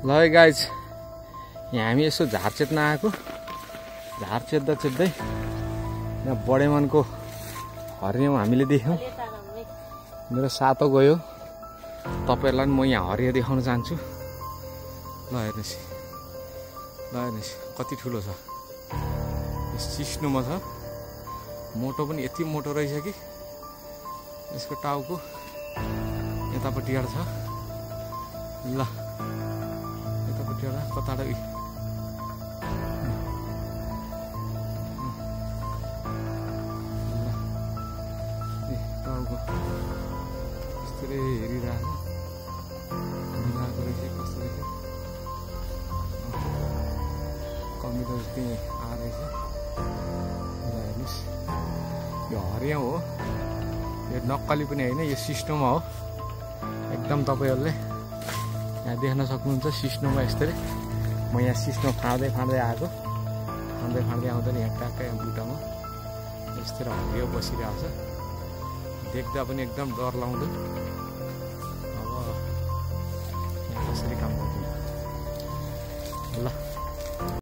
ल है गाइज, यहाँ हामी यसो झार चेत्न आएको। झार चेत्दा चेत्दै यहाँ बडेमनको हरियो हामीले देख्यौँ। मेरो सातो गयो। तपाईँहरूलाई म यहाँ हरियो देखाउन चाहन्छु। ल हेर्नुहोस् कति ठुलो छ। सिस्नोमा छ। मोटो पनि यति मोटो रहेछ कि यसको टाउको यतापट्टि छ। ल यतापट्टि कताबाट टाउको यस्तै हेरिरहेको मिलाएको रहेछ। कस्तो रहेछ कम्प्युटर त्यहीँ आएछ। हेर्नुहोस् यो हरियो हो, यो नक्कली पनि होइन, यो सिस्नोमा हो एकदम। तपाईँहरूले यहाँ देख्न सक्नुहुन्छ सिस्नोमा यस्तै। म यहाँ सिस्नो फाँड्दै आएको। फाँड्दै आउँदा नि यहाँ ट्याक्कै यहाँ बुट्टामा यस्तै हरियो बसिरहेको छ। देख्दा पनि एकदम डर लाउँदो। अब यहाँ कसरी काम गर्दैन। ल